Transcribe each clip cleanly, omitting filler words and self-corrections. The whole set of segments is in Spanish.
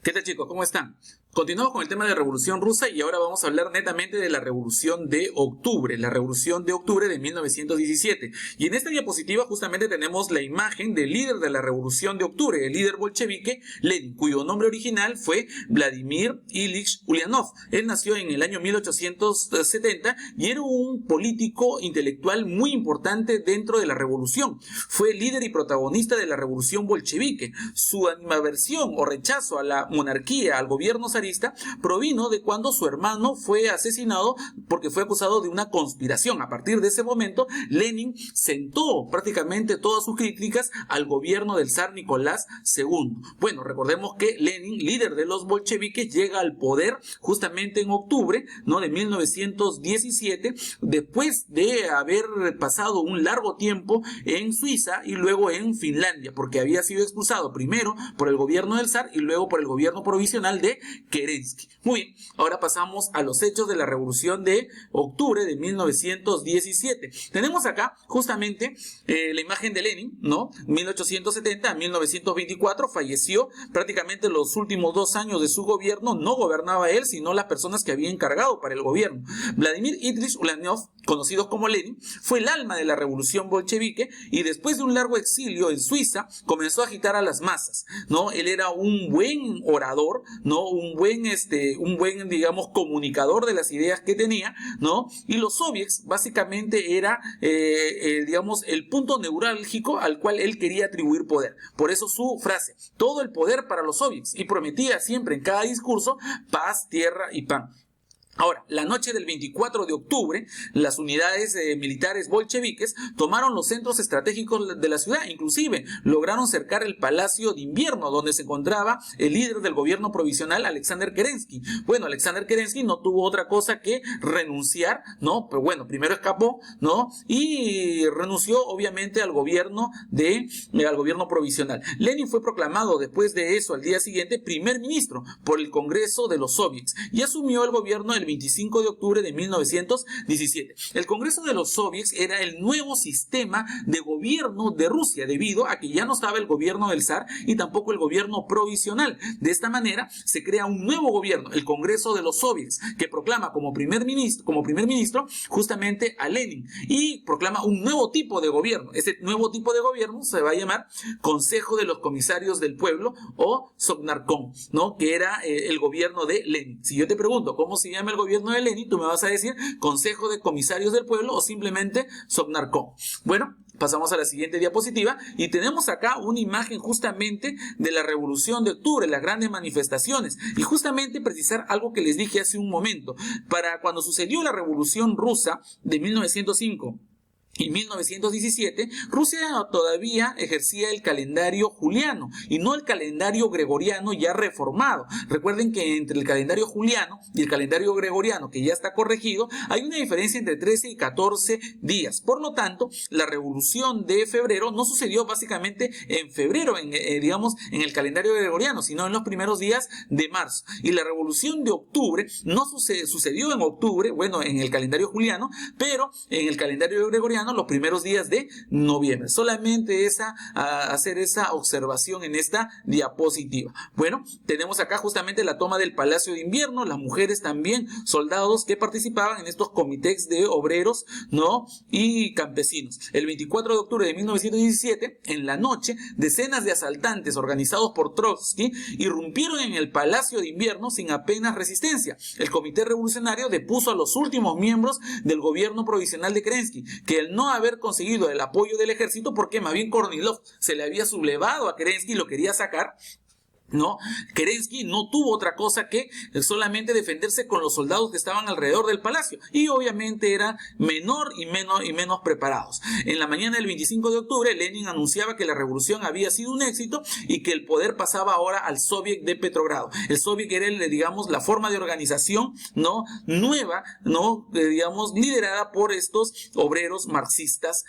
¿Qué tal, chicos? ¿Cómo están? Continuamos con el tema de Revolución Rusa y ahora vamos a hablar netamente de la Revolución de Octubre, la Revolución de Octubre de 1917. Y en esta diapositiva justamente tenemos la imagen del líder de la Revolución de Octubre, el líder bolchevique Lenin, cuyo nombre original fue Vladimir Ilich Ulyanov. Él nació en el año 1870 y era un político intelectual muy importante dentro de la revolución. Fue líder y protagonista de la Revolución bolchevique. Su animadversión o rechazo a la monarquía, al gobierno zarista, provino de cuando su hermano fue asesinado porque fue acusado de una conspiración. A partir de ese momento, Lenin sentó prácticamente todas sus críticas al gobierno del zar Nicolás II. Bueno, recordemos que Lenin, líder de los bolcheviques, llega al poder justamente en octubre, ¿no?, de 1917, después de haber pasado un largo tiempo en Suiza y luego en Finlandia, porque había sido expulsado primero por el gobierno del zar y luego por el gobierno provisional de Kerensky. Muy bien, ahora pasamos a los hechos de la Revolución de Octubre de 1917. Tenemos acá justamente la imagen de Lenin, ¿no? 1870 a 1924 falleció. Prácticamente los últimos 2 años de su gobierno no gobernaba él, sino las personas que había encargado para el gobierno. Vladimir Ilich Ulyanov, conocido como Lenin, fue el alma de la revolución bolchevique y después de un largo exilio en Suiza comenzó a agitar a las masas, ¿no? Él era un buen orador, ¿no? Un buen, digamos, comunicador de las ideas que tenía, ¿no? Y los soviets básicamente era, digamos, el punto neurálgico al cual él quería atribuir poder. Por eso su frase, todo el poder para los soviets, y prometía siempre en cada discurso paz, tierra y pan. Ahora, la noche del 24 de octubre, las unidades militares bolcheviques tomaron los centros estratégicos de la ciudad, inclusive lograron cercar el Palacio de Invierno, donde se encontraba el líder del gobierno provisional, Alexander Kerensky. Bueno, Alexander Kerensky no tuvo otra cosa que renunciar, ¿no? Pero bueno, primero escapó, ¿no? Y renunció, obviamente, al gobierno provisional. Lenin fue proclamado después de eso, al día siguiente, primer ministro por el Congreso de los Soviets y asumió el gobierno el 25 de octubre de 1917. El Congreso de los Soviets era el nuevo sistema de gobierno de Rusia, debido a que ya no estaba el gobierno del zar y tampoco el gobierno provisional. De esta manera se crea un nuevo gobierno, el Congreso de los Soviets, que proclama como primer ministro justamente a Lenin y proclama un nuevo tipo de gobierno. Ese nuevo tipo de gobierno se va a llamar Consejo de los Comisarios del Pueblo o Sovnarkom, ¿no?, que era el gobierno de Lenin. Si yo te pregunto cómo se llama el gobierno de Lenin, tú me vas a decir Consejo de Comisarios del Pueblo o simplemente Sovnarkom. Bueno, pasamos a la siguiente diapositiva y tenemos acá una imagen justamente de la Revolución de Octubre, las grandes manifestaciones, y justamente precisar algo que les dije hace un momento. Para cuando sucedió la Revolución Rusa de 1905 y 1917, Rusia todavía ejercía el calendario juliano y no el calendario gregoriano ya reformado. Recuerden que entre el calendario juliano y el calendario gregoriano, que ya está corregido, hay una diferencia entre 13 y 14 días. Por lo tanto, la revolución de febrero no sucedió básicamente en febrero, digamos, en el calendario gregoriano, sino en los primeros días de marzo. Y la revolución de octubre no sucedió en octubre, bueno, en el calendario juliano, pero en el calendario gregoriano los primeros días de noviembre. Solamente hacer esa observación en esta diapositiva. Bueno, tenemos acá justamente la toma del Palacio de Invierno, las mujeres también, soldados que participaban en estos comités de obreros, ¿no?, y campesinos. El 24 de octubre de 1917, en la noche, decenas de asaltantes organizados por Trotsky irrumpieron en el Palacio de Invierno sin apenas resistencia. El Comité Revolucionario depuso a los últimos miembros del gobierno provisional de Kerensky, que el no haber conseguido el apoyo del ejército, porque más bien Kornilov se le había sublevado a Kerensky y lo quería sacar, ¿no? Kerensky no tuvo otra cosa que solamente defenderse con los soldados que estaban alrededor del palacio y obviamente eran menor y menos preparados. En la mañana del 25 de octubre, Lenin anunciaba que la revolución había sido un éxito y que el poder pasaba ahora al Soviet de Petrogrado. El Soviet era, digamos, la forma de organización, ¿no?, nueva, ¿no?, digamos, liderada por estos obreros marxistas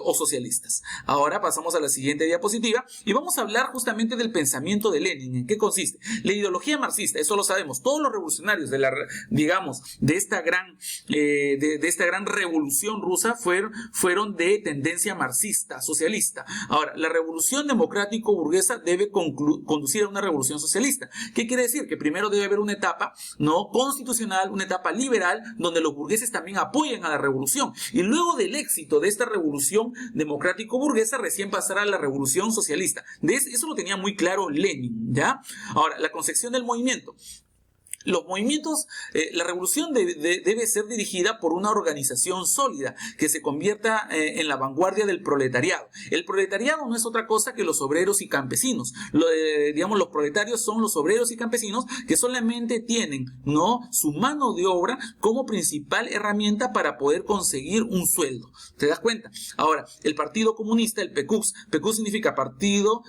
o socialistas. Ahora pasamos a la siguiente diapositiva y vamos a hablar justamente del pensamiento de Lenin, ¿en qué consiste? La ideología marxista, eso lo sabemos, todos los revolucionarios de esta gran revolución rusa fueron de tendencia marxista, socialista. Ahora, la revolución democrático-burguesa debe conducir a una revolución socialista. ¿Qué quiere decir? Que primero debe haber una etapa no constitucional, una etapa liberal, donde los burgueses también apoyen a la revolución. Y luego del éxito de esta revolución democrático-burguesa, recién pasará a la revolución socialista. Eso lo tenía muy claro Lenin, ¿ya? Ahora, la concepción del movimiento. Los movimientos, la revolución debe ser dirigida por una organización sólida que se convierta en la vanguardia del proletariado. El proletariado no es otra cosa que los obreros y campesinos. Los proletarios son los obreros y campesinos que solamente tienen, ¿no?, su mano de obra como principal herramienta para poder conseguir un sueldo. ¿Te das cuenta? Ahora, el Partido Comunista, el PQS significa Partido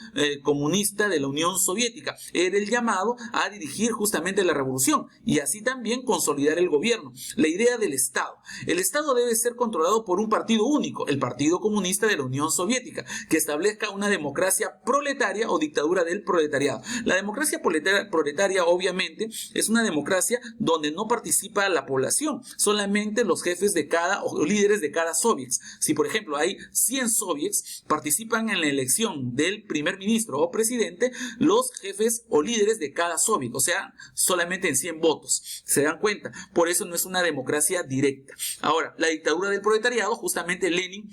Comunista de la Unión Soviética, era el llamado a dirigir justamente la revolución y así también consolidar el gobierno. La idea del Estado. El Estado debe ser controlado por un partido único, el Partido Comunista de la Unión Soviética, que establezca una democracia proletaria o dictadura del proletariado. La democracia proletaria, obviamente, es una democracia donde no participa la población, solamente los jefes de cada o líderes de cada soviet. Si, por ejemplo, hay 100 soviets, participan en la elección del primer ministro o presidente los jefes o líderes de cada soviet, o sea, solamente en 100 votos. ¿Se dan cuenta? Por eso no es una democracia directa. Ahora, la dictadura del proletariado, justamente Lenin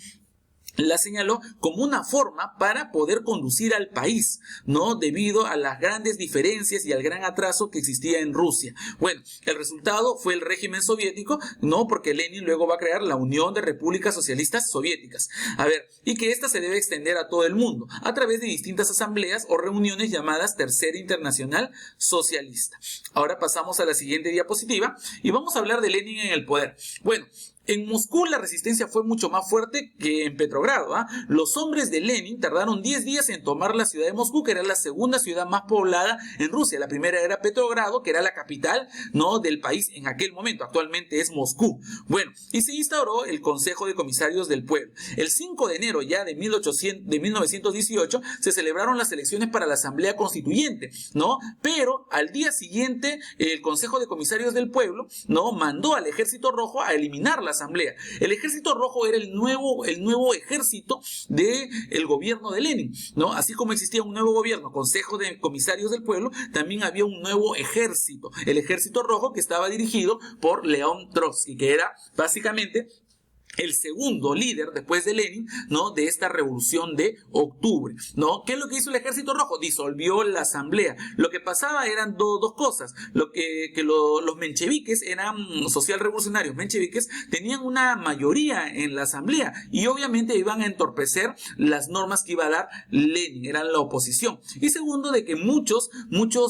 la señaló como una forma para poder conducir al país, ¿no?, debido a las grandes diferencias y al gran atraso que existía en Rusia. Bueno, el resultado fue el régimen soviético, ¿no?, porque Lenin luego va a crear la Unión de Repúblicas Socialistas Soviéticas. A ver, y que esta se debe extender a todo el mundo, a través de distintas asambleas o reuniones llamadas Tercera Internacional Socialista. Ahora pasamos a la siguiente diapositiva y vamos a hablar de Lenin en el poder. Bueno, en Moscú la resistencia fue mucho más fuerte que en Petrogrado, ¿ah? Los hombres de Lenin tardaron 10 días en tomar la ciudad de Moscú, que era la segunda ciudad más poblada en Rusia. La primera era Petrogrado, que era la capital, ¿no?, del país en aquel momento. Actualmente es Moscú. Bueno, y se instauró el Consejo de Comisarios del Pueblo. El 5 de enero ya de 1918 se celebraron las elecciones para la Asamblea Constituyente, ¿no? Pero al día siguiente el Consejo de Comisarios del Pueblo, ¿no?, mandó al Ejército Rojo a eliminar la asamblea. El Ejército Rojo era el nuevo ejército del gobierno de Lenin, ¿no? Así como existía un nuevo gobierno, Consejo de Comisarios del Pueblo, también había un nuevo ejército, el Ejército Rojo, que estaba dirigido por León Trotsky, que era básicamente el segundo líder después de Lenin, ¿no?, de esta revolución de octubre, ¿no? ¿Qué es lo que hizo el Ejército Rojo? Disolvió la asamblea. Lo que pasaba eran dos cosas. Los mencheviques eran social revolucionarios. Mencheviques tenían una mayoría en la asamblea y obviamente iban a entorpecer las normas que iba a dar Lenin, eran la oposición. Y segundo, de que muchos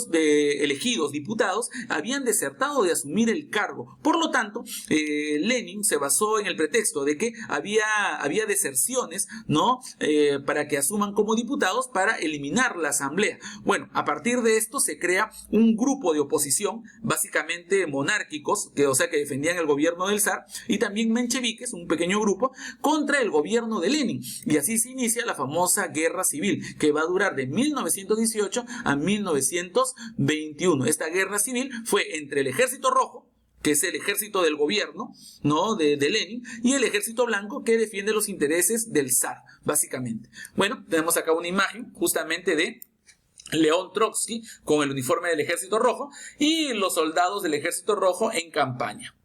de elegidos diputados habían desertado de asumir el cargo. Por lo tanto, Lenin se basó en el pretexto de que había deserciones, ¿no?, para que asuman como diputados para eliminar la asamblea. Bueno, a partir de esto se crea un grupo de oposición, básicamente monárquicos, que defendían el gobierno del zar, y también mencheviques, un pequeño grupo, contra el gobierno de Lenin. Y así se inicia la famosa guerra civil, que va a durar de 1918 a 1921. Esta guerra civil fue entre el Ejército Rojo, que es el ejército del gobierno, ¿no?, de Lenin, y el ejército blanco, que defiende los intereses del zar, básicamente. Bueno, tenemos acá una imagen justamente de León Trotsky con el uniforme del Ejército Rojo y los soldados del Ejército Rojo en campaña.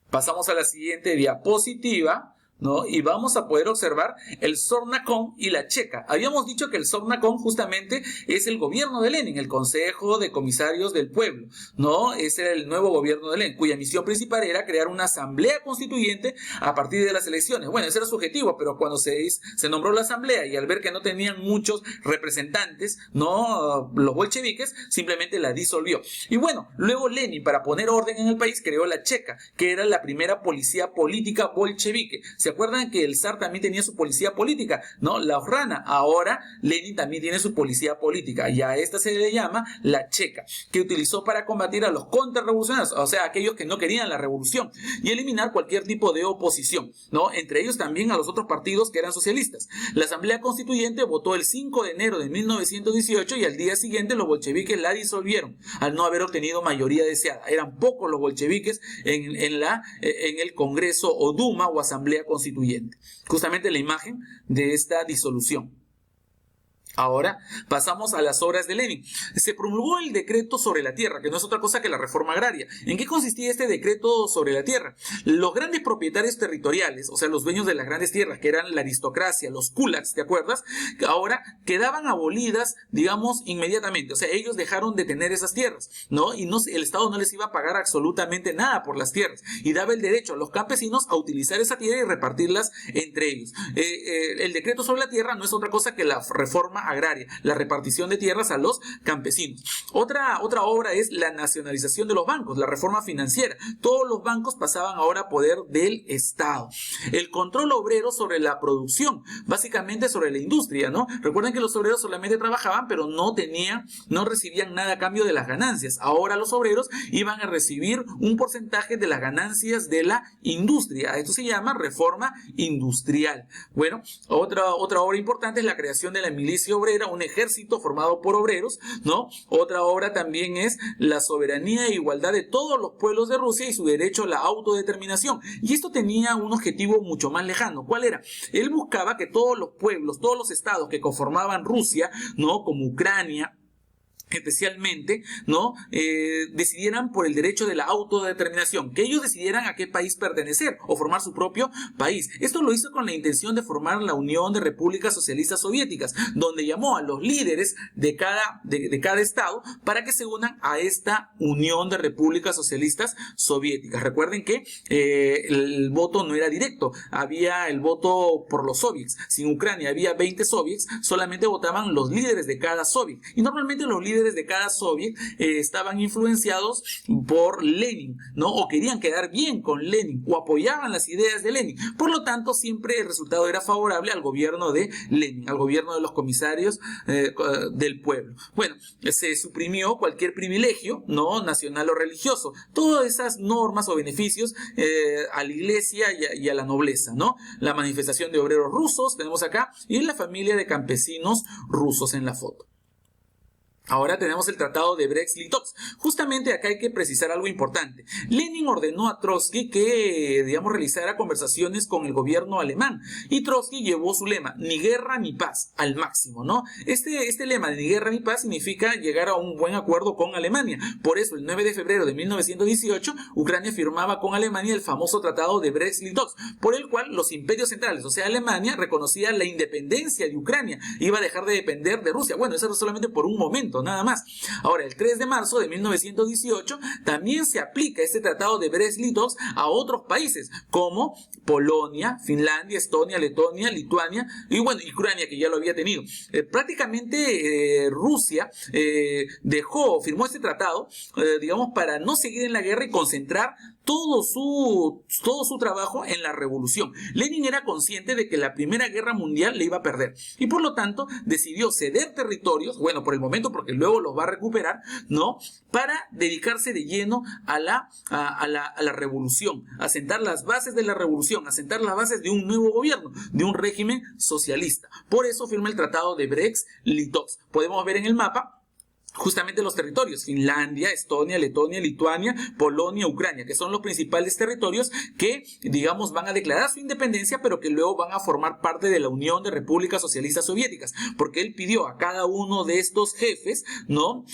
Pasamos a la siguiente diapositiva, ¿no?, y vamos a poder observar el Sovnarkom y la Checa. Habíamos dicho que el Sovnarkom justamente es el gobierno de Lenin, el Consejo de Comisarios del Pueblo, ¿no? Ese era el nuevo gobierno de Lenin, cuya misión principal era crear una asamblea constituyente a partir de las elecciones. Bueno, ese era su objetivo, pero cuando se nombró la asamblea y al ver que no tenían muchos representantes, ¿no?, los bolcheviques, simplemente la disolvió. Y bueno, luego Lenin, para poner orden en el país, creó la Checa, que era la primera policía política bolchevique. Se ¿Se acuerdan que el zar también tenía su policía política? ¿No? La Okhrana. Ahora Lenin también tiene su policía política y a esta se le llama la Cheka, que utilizó para combatir a los contrarrevolucionarios, o sea, aquellos que no querían la revolución, y eliminar cualquier tipo de oposición, ¿no? Entre ellos también a los otros partidos que eran socialistas. La Asamblea Constituyente votó el 5 de enero de 1918 y al día siguiente los bolcheviques la disolvieron al no haber obtenido mayoría deseada. Eran pocos los bolcheviques en el Congreso o Duma o Asamblea Constituyente. Justamente la imagen de esta disolución. Ahora pasamos a las obras de Lenin. Se promulgó el decreto sobre la tierra, que no es otra cosa que la reforma agraria. ¿En qué consistía este decreto sobre la tierra? Los grandes propietarios territoriales, o sea, los dueños de las grandes tierras, que eran la aristocracia, los kulaks, ¿te acuerdas? Ahora quedaban abolidas, digamos, inmediatamente. O sea, ellos dejaron de tener esas tierras, ¿no? Y el Estado no les iba a pagar absolutamente nada por las tierras. Y daba el derecho a los campesinos a utilizar esa tierra y repartirlas entre ellos. El decreto sobre la tierra no es otra cosa que la reforma agraria, la repartición de tierras a los campesinos. Otra obra es la nacionalización de los bancos, la reforma financiera. Todos los bancos pasaban ahora a poder del Estado. El control obrero sobre la producción, básicamente sobre la industria, ¿no? Recuerden que los obreros solamente trabajaban, pero no recibían nada a cambio de las ganancias. Ahora los obreros iban a recibir un porcentaje de las ganancias de la industria. Esto se llama reforma industrial. Bueno, otra obra importante es la creación de la milicia obrera, un ejército formado por obreros, ¿no? Otra obra también es la soberanía e igualdad de todos los pueblos de Rusia y su derecho a la autodeterminación. Y esto tenía un objetivo mucho más lejano. ¿Cuál era? Él buscaba que todos los pueblos, todos los estados que conformaban Rusia, ¿no? Como Ucrania, especialmente, ¿no? Decidieran por el derecho de la autodeterminación, que ellos decidieran a qué país pertenecer o formar su propio país. Esto lo hizo con la intención de formar la Unión de Repúblicas Socialistas Soviéticas, donde llamó a los líderes de cada estado para que se unan a esta Unión de Repúblicas Socialistas Soviéticas. Recuerden que el voto no era directo, había el voto por los soviets. Si en Ucrania había 20 soviets, solamente votaban los líderes de cada soviet, y normalmente los líderes de cada soviet estaban influenciados por Lenin, ¿no? O querían quedar bien con Lenin o apoyaban las ideas de Lenin. Por lo tanto, siempre el resultado era favorable al gobierno de Lenin, al gobierno de los comisarios del pueblo. Bueno, se suprimió cualquier privilegio, ¿no? Nacional o religioso. Todas esas normas o beneficios a la iglesia y a la nobleza, ¿no? La manifestación de obreros rusos tenemos acá y la familia de campesinos rusos en la foto. Ahora tenemos el tratado de Brest-Litovsk. Justamente acá hay que precisar algo importante. Lenin ordenó a Trotsky que, realizara conversaciones con el gobierno alemán. Y Trotsky llevó su lema, ni guerra ni paz, al máximo, ¿no? Este lema de ni guerra ni paz significa llegar a un buen acuerdo con Alemania. Por eso, el 9 de febrero de 1918, Ucrania firmaba con Alemania el famoso tratado de Brest-Litovsk, por el cual los imperios centrales, o sea, Alemania, reconocía la independencia de Ucrania. Iba a dejar de depender de Rusia. Bueno, eso era solamente por un momento, nada más. Ahora, el 3 de marzo de 1918 también se aplica este tratado de Brest-Litovsk a otros países como Polonia, Finlandia, Estonia, Letonia, Lituania y Ucrania, que ya lo había tenido. Prácticamente Rusia firmó este tratado, para no seguir en la guerra y concentrar todo su trabajo en la revolución. Lenin era consciente de que la Primera Guerra Mundial le iba a perder y por lo tanto decidió ceder territorios, por el momento porque luego los va a recuperar, ¿no? Para dedicarse de lleno a la revolución, a sentar las bases de la revolución, a sentar las bases de un nuevo gobierno, de un régimen socialista. Por eso firma el tratado de Brest-Litovsk. Podemos ver en el mapa justamente los territorios, Finlandia, Estonia, Letonia, Lituania, Polonia, Ucrania, que son los principales territorios que, van a declarar su independencia, pero que luego van a formar parte de la Unión de Repúblicas Socialistas Soviéticas, porque él pidió a cada uno de estos jefes, ¿no?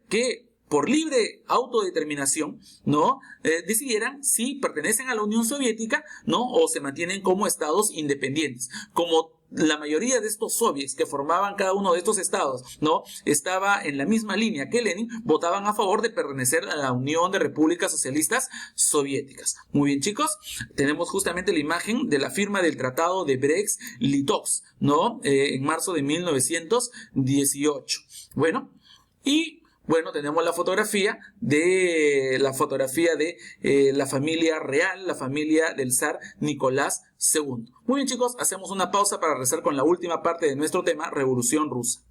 Que por libre autodeterminación, ¿no? Decidieran si pertenecen a la Unión Soviética, ¿no? O se mantienen como estados independientes. Como la mayoría de estos soviets que formaban cada uno de estos estados, ¿no? Estaba en la misma línea que Lenin, votaban a favor de pertenecer a la Unión de Repúblicas Socialistas Soviéticas. Muy bien, chicos, tenemos justamente la imagen de la firma del tratado de Brest-Litovsk, ¿no? En marzo de 1918. Bueno, tenemos la fotografía de la familia real, la familia del zar Nicolás II. Muy bien, chicos, hacemos una pausa para regresar con la última parte de nuestro tema, Revolución Rusa.